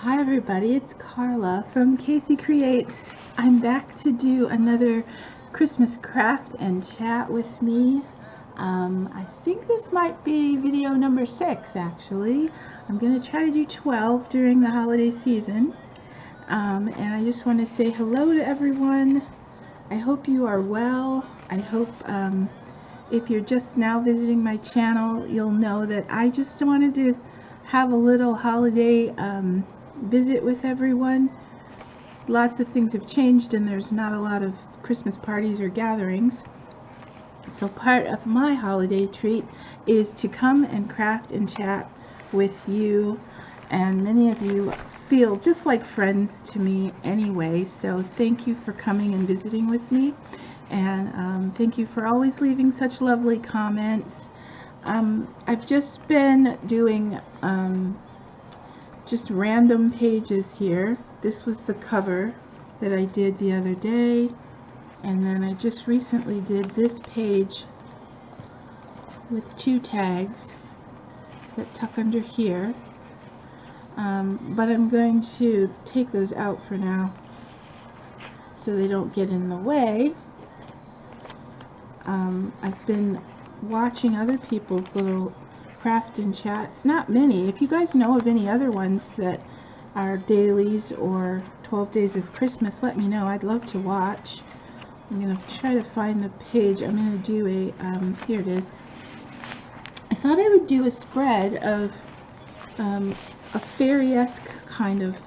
Hi everybody, it's Carla from Casey Creates. I'm back to do another Christmas craft and chat with me. I think this might be video number 6 actually. I'm going to try to do 12 during the holiday season. And I just want to say hello to everyone. I hope you are well. I hope if you're just now visiting my channel, you'll know that I just wanted to have a little holiday visit with everyone. Lots of things have changed and there's not a lot of Christmas parties or gatherings. So part of my holiday treat is to come and craft and chat with you, and many of you feel just like friends to me anyway, so thank you for coming and visiting with me, and thank you for always leaving such lovely comments. I've just been doing just random pages here. This was the cover that I did the other day, and then I just recently did this page with 2 tags that tuck under here, but I'm going to take those out for now so they don't get in the way. I've been watching other people's little craft and chats, not many. If you guys know of any other ones that are dailies or 12 days of Christmas, let me know. I'd love to watch. I'm going to try to find the page. I'm going to do a, here it is. I thought I would do a spread of a fairy-esque kind of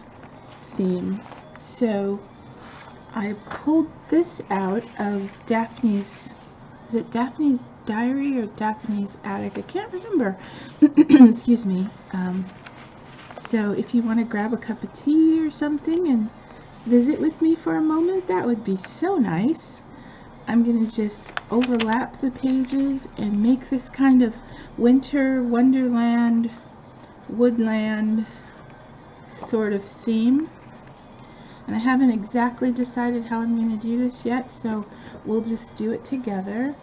theme. So I pulled this out of Daphne's, is it Daphne's Diary or Daphne's Attic? I can't remember. Excuse me. So if you want to grab a cup of tea or something and visit with me for a moment, that would be so nice. I'm going to just overlap the pages and make this kind of winter wonderland, woodland sort of theme. And I haven't exactly decided how I'm going to do this yet, so we'll just do it together.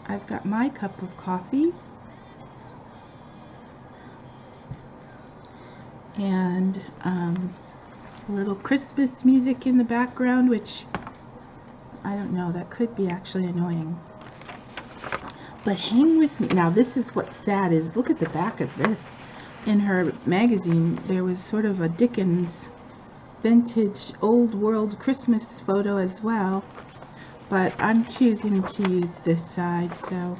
I've got my cup of coffee and a little Christmas music in the background, which I don't know, that could be actually annoying. But hang with me. Now this is what's sad is, look at the back of this. In her magazine there was sort of a Dickens vintage old world Christmas photo as well, but I'm choosing to use this side, so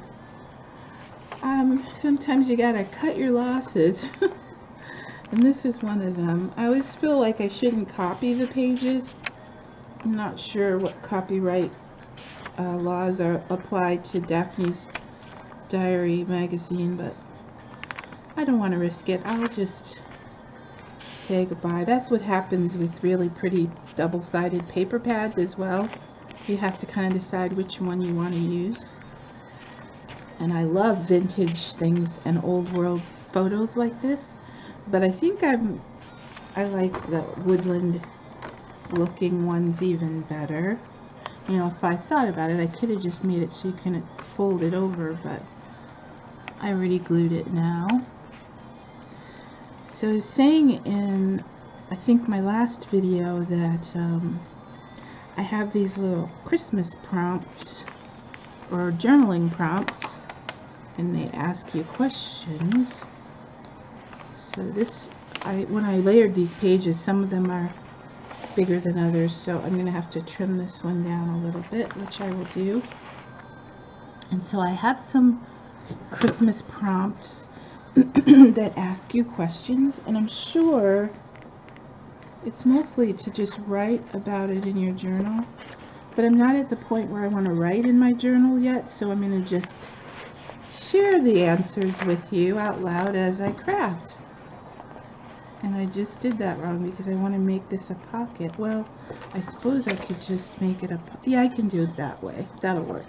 sometimes you gotta cut your losses. And this is one of them. I always feel like I shouldn't copy the pages. I'm not sure what copyright laws are applied to Daphne's Diary magazine, but I don't want to risk it. I'll just say goodbye. That's what happens with really pretty double-sided paper pads as well. You have to kind of decide which one you want to use. And I love vintage things and old world photos like this, but I think I like the woodland looking ones even better. You know, if I thought about it, I could have just made it so you can fold it over, but I already glued it now. So I was saying in, I think my last video, that I have these little Christmas prompts or journaling prompts, and they ask you questions. So this, when I layered these pages, some of them are bigger than others, so I'm going to have to trim this one down a little bit, which I will do. And so I have some Christmas prompts that ask you questions, and I'm sure it's mostly to just write about it in your journal, but I'm not at the point where I want to write in my journal yet, so I'm going to just share the answers with you out loud as I craft. And I just did that wrong because I want to make this a pocket. Well, I suppose I could just make it a, yeah, I can do it that way. That'll work.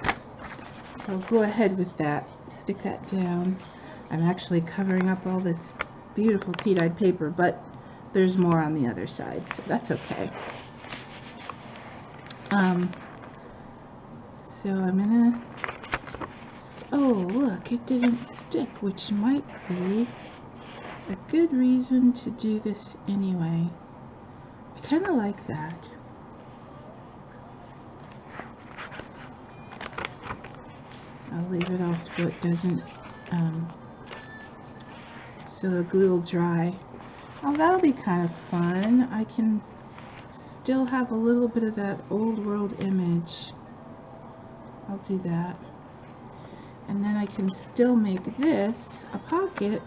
So I'll go ahead with that. Stick that down. I'm actually covering up all this beautiful tea-dyed paper, but there's more on the other side, so that's okay. So I'm gonna, oh look, it didn't stick, which might be a good reason to do this anyway. I kind of like that. I'll leave it off so it doesn't, so the glue will dry. Oh, that'll be kind of fun. I can still have a little bit of that old world image. I'll do that. And then I can still make this a pocket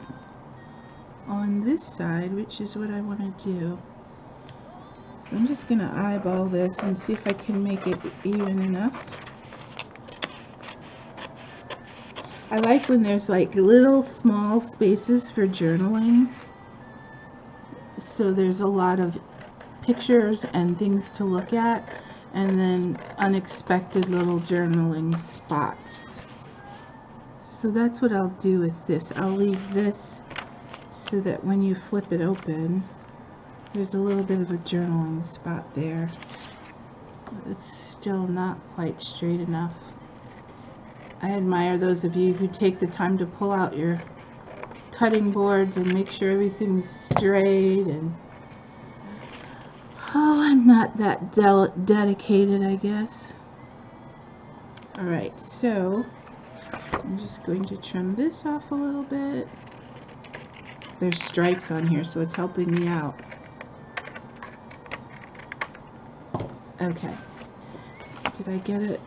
on this side, which is what I want to do. So I'm just going to eyeball this and see if I can make it even enough. I like when there's like little small spaces for journaling. So there's a lot of pictures and things to look at, and then unexpected little journaling spots. So that's what I'll do with this. I'll leave this so that when you flip it open, there's a little bit of a journaling spot there. It's still not quite straight enough. I admire those of you who take the time to pull out your cutting boards and make sure everything's straight. And oh, I'm not that dedicated, I guess. Alright, so I'm just going to trim this off a little bit. There's stripes on here, so it's helping me out. Okay. Did I get it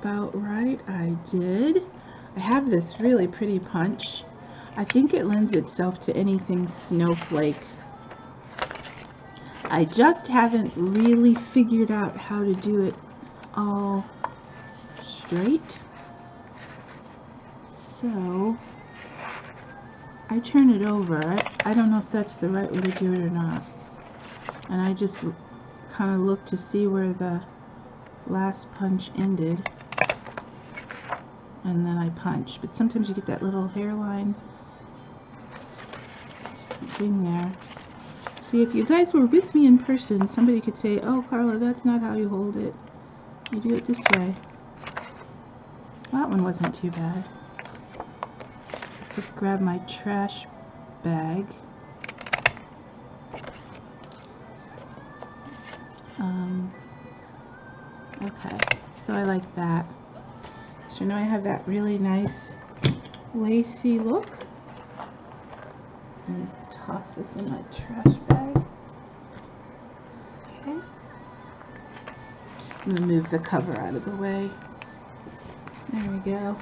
about right? I did. I have this really pretty punch. I think it lends itself to anything snowflake. I just haven't really figured out how to do it all straight. So I turn it over. I don't know if that's the right way to do it or not. And I just kind of look to see where the last punch ended, and then I punch. But sometimes you get that little hairline thing there. See, if you guys were with me in person, somebody could say, oh, Carla, that's not how you hold it. You do it this way. Well, that one wasn't too bad. Just grab my trash bag. Okay, so I like that. So now I have that really nice lacy look. And toss this in my trash bag. Okay. I'm going to move the cover out of the way. There we go.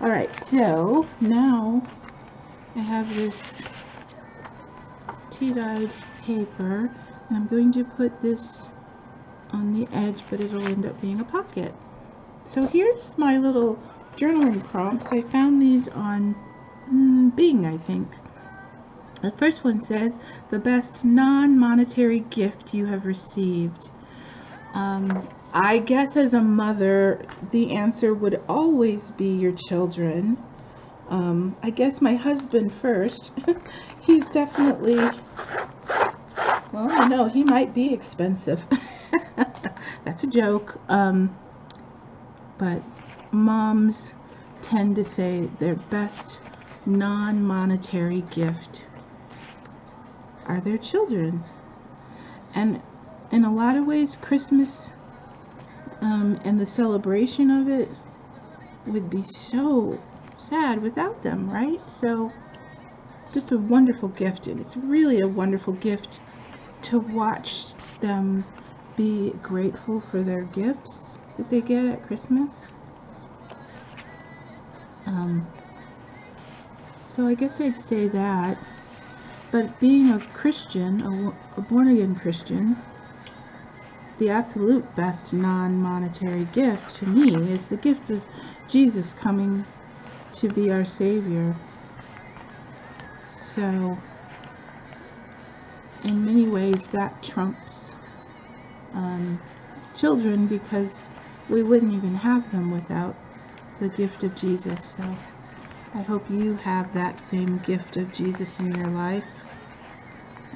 Alright, so now I have this tea-dyed paper, and I'm going to put this on the edge, but it'll end up being a pocket. So here's my little journaling prompts. I found these on Bing, I think. The first one says, the best non-monetary gift you have received. I guess as a mother, the answer would always be your children. I guess my husband first. He's definitely, well, I know, he might be expensive. That's a joke. But moms tend to say their best non-monetary gift are their children. And in a lot of ways, Christmas and the celebration of it would be so sad without them, right? So it's a wonderful gift, and it's really a wonderful gift to watch them be grateful for their gifts that they get at Christmas. So I guess I'd say that. But being a Christian, a born-again Christian, the absolute best non-monetary gift to me is the gift of Jesus coming to be our Savior. So in many ways that trumps children, because we wouldn't even have them without the gift of Jesus. So I hope you have that same gift of Jesus in your life.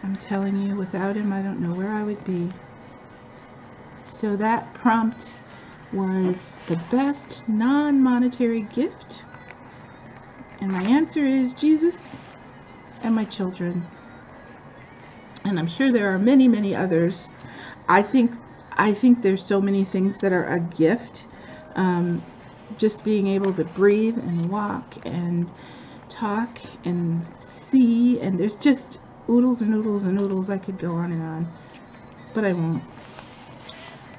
I'm telling you, without him, I don't know where I would be. So that prompt was the best non-monetary gift. And my answer is Jesus. and my children. And I'm sure there are many, many others. I think there's so many things that are a gift. Just being able to breathe and walk and talk and see, and there's just oodles and oodles and oodles. I could go on and on, but I won't.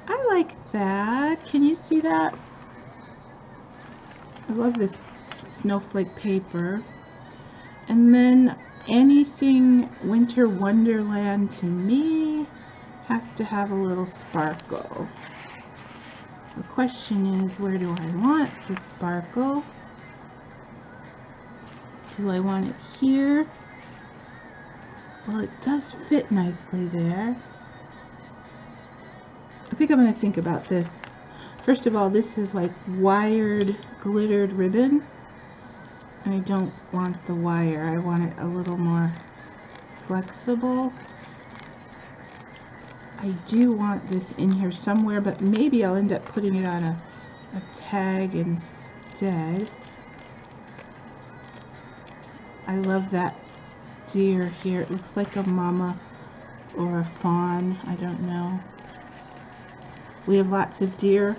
I like that. Can you see that? I love this snowflake paper. And then anything Winter Wonderland to me has to have a little sparkle. The question is, where do I want the sparkle? Do I want it here? Well, it does fit nicely there. I think I'm going to think about this. First of all, this is like wired, glittered ribbon. And I don't want the wire. I want it a little more flexible. I do want this in here somewhere, but maybe I'll end up putting it on a tag instead. I love that deer here. It looks like a mama or a fawn. I don't know. We have lots of deer.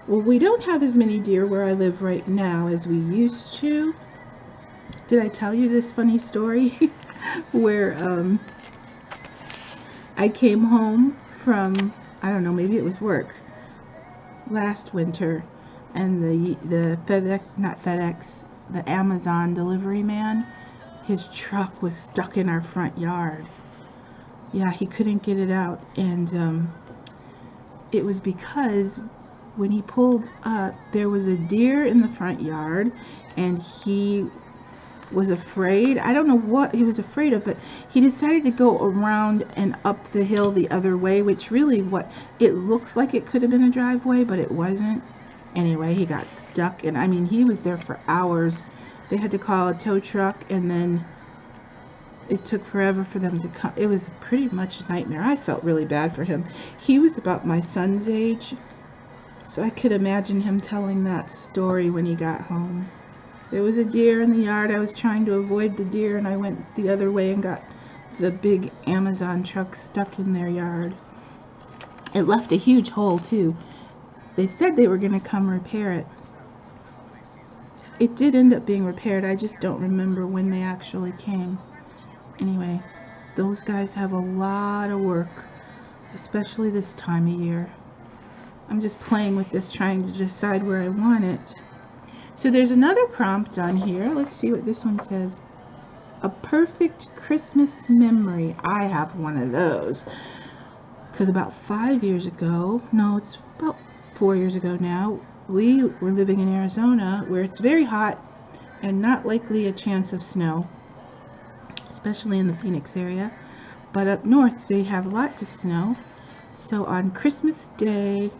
Well, we don't have as many deer where I live right now as we used to. Did I tell you this funny story where I came home from, I don't know, maybe it was work last winter, and the FedEx, not FedEx, the Amazon delivery man, his truck was stuck in our front yard. Yeah, he couldn't get it out, and it was because when he pulled up, there was a deer in the front yard, and he was afraid. I don't know what he was afraid of, but he decided to go around and up the hill the other way, which really, what it looks like, it could have been a driveway, but it wasn't. Anyway, he got stuck, and I mean, he was there for hours. They had to call a tow truck, and then it took forever for them to come. It was pretty much a nightmare. I felt really bad for him. He was about my son's age, so I could imagine him telling that story when he got home. There was a deer in the yard. I was trying to avoid the deer, and I went the other way and got the big Amazon truck stuck in their yard. It left a huge hole too. They said they were going to come repair it. It did end up being repaired. I just don't remember when they actually came. Anyway, those guys have a lot of work, especially this time of year. I'm just playing with this, trying to decide where I want it. So there's another prompt on here. Let's see what this one says. A perfect Christmas memory. I have one of those. Because about 5 years ago, no, it's about 4 years ago now, we were living in Arizona where it's very hot and not likely a chance of snow, especially in the Phoenix area. But up north, they have lots of snow. So on Christmas Day,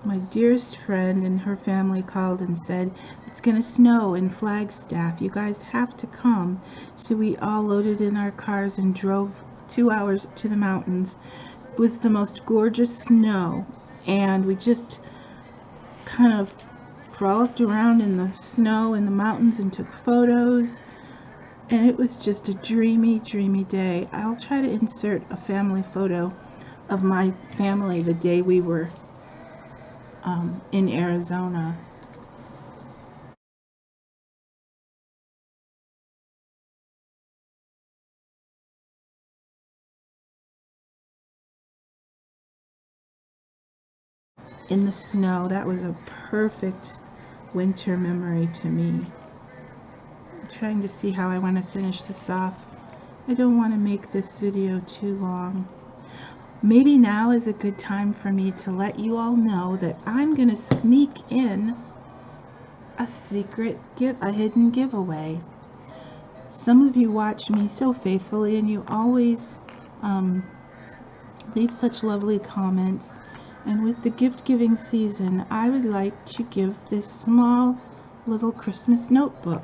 my dearest friend and her family called and said, it's going to snow in Flagstaff. You guys have to come. So we all loaded in our cars and drove 2 hours to the mountains. It was the most gorgeous snow. And we just kind of frolicked around in the snow in the mountains and took photos. And it was just a dreamy, dreamy day. I'll try to insert a family photo of my family the day we were in Arizona. In the snow, that was a perfect winter memory to me. I'm trying to see how I want to finish this off. I don't want to make this video too long. Maybe now is a good time for me to let you all know that I'm going to sneak in a hidden giveaway. Some of you watch me so faithfully, and you always leave such lovely comments. And with the gift giving season, I would like to give this small little Christmas notebook.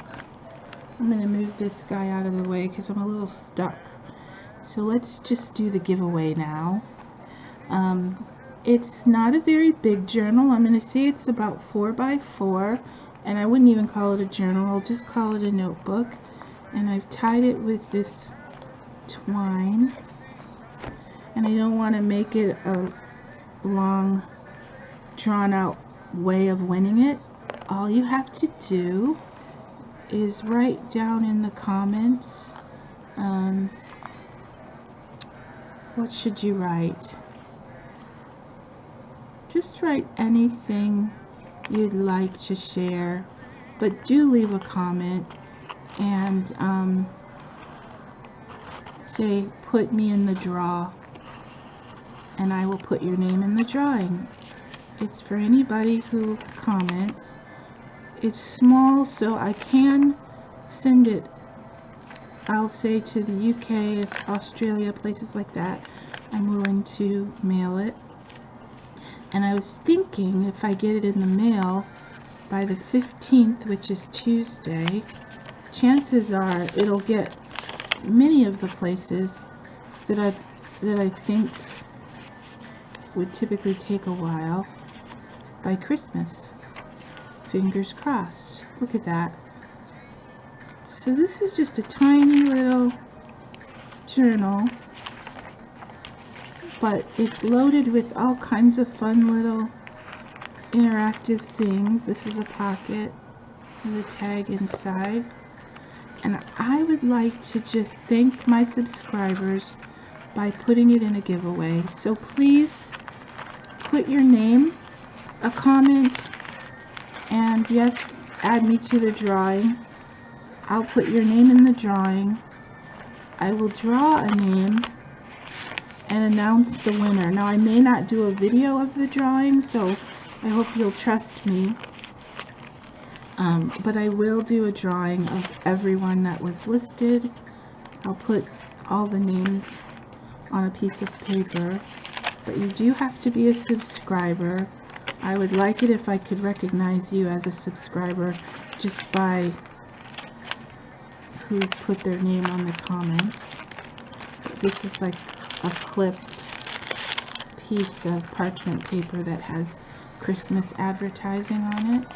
I'm going to move this guy out of the way because I'm a little stuck. So let's just do the giveaway now. It's not a very big journal. I'm going to say it's about 4 by 4, and I wouldn't even call it a journal. I'll just call it a notebook. and I've tied it with this twine, and I don't want to make it a long drawn out way of winning it. All you have to do is write down in the comments, what should you write? Just write anything you'd like to share, but do leave a comment and say, put me in the draw, and I will put your name in the drawing. It's for anybody who comments. It's small, so I can send it, I'll say, to the UK, Australia, places like that. I'm willing to mail it. And I was thinking, if I get it in the mail by the 15th, which is Tuesday, chances are it'll get many of the places that I think would typically take a while by Christmas. Fingers crossed. Look at that. So this is just a tiny little journal, but it's loaded with all kinds of fun little interactive things. This is a pocket with a tag inside. And I would like to just thank my subscribers by putting it in a giveaway. So please put your name, a comment, and yes, add me to the drawing. I'll put your name in the drawing. I will draw a name and announce the winner. Now, I may not do a video of the drawing, so I hope you'll trust me. But I will do a drawing of everyone that was listed. I'll put all the names on a piece of paper, but you do have to be a subscriber. I would like it if I could recognize you as a subscriber just by who's put their name on the comments. This is like a clipped piece of parchment paper that has Christmas advertising on it.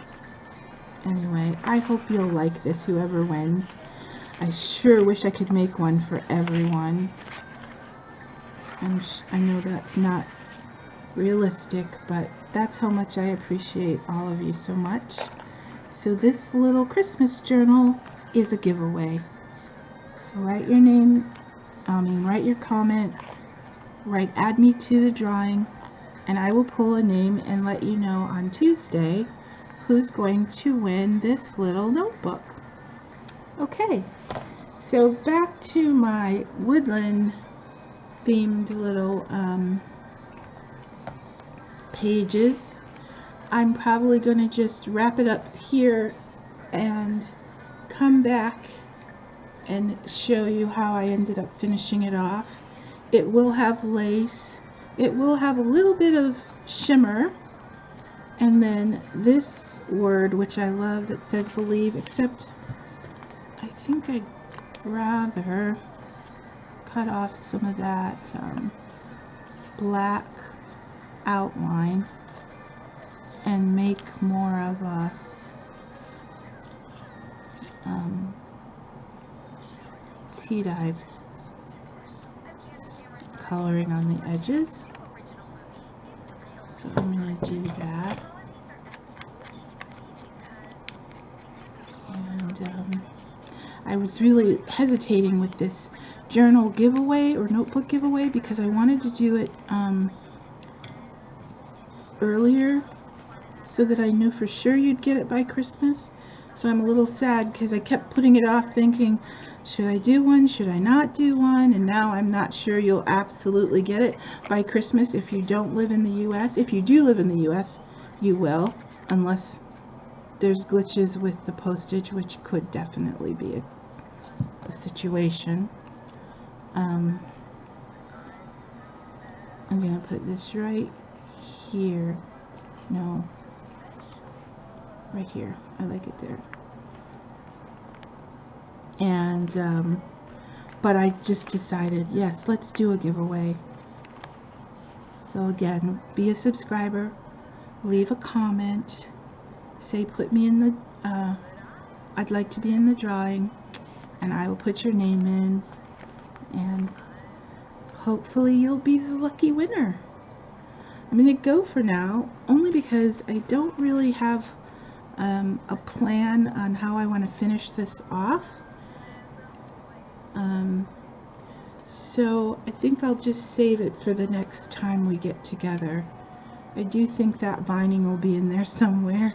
Anyway, I hope you'll like this, whoever wins. I sure wish I could make one for everyone. I know that's not realistic, but that's how much I appreciate all of you so much. So this little Christmas journal is a giveaway. So write your name, write your comment, add me to the drawing, and I will pull a name and let you know on Tuesday who's going to win this little notebook. Okay, so back to my woodland themed little pages. I'm probably going to just wrap it up here and come back and show you how I ended up finishing it off. It will have lace, it will have a little bit of shimmer, and then this word, which I love, that says believe, except I think I'd rather cut off some of that black outline and make more of a tea dye coloring on the edges. So I'm going to do that. And I was really hesitating with this journal giveaway or notebook giveaway because I wanted to do it earlier so that I knew for sure you'd get it by Christmas. So I'm a little sad because I kept putting it off thinking, should I do one, should I not do one? And now I'm not sure you'll absolutely get it by Christmas if you don't live in the US. If you do live in the US, you will, unless there's glitches with the postage, which could definitely be a situation. I'm going to put this right here. No, right here. I like it there. And but I just decided, yes, let's do a giveaway. So again, be a subscriber, leave a comment, say put me in the I'd like to be in the drawing, and I will put your name in, and hopefully you'll be the lucky winner. I'm going to go for now, only because I don't really have a plan on how I want to finish this off. So I think I'll just save it for the next time we get together. I do think that vining will be in there somewhere.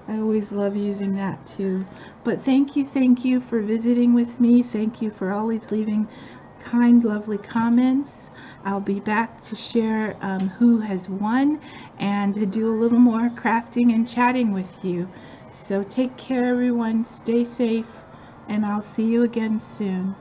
I always love using that too. But thank you for visiting with me. Thank you for always leaving kind, lovely comments. I'll be back to share who has won and to do a little more crafting and chatting with you. So take care, everyone. Stay safe, and I'll see you again soon.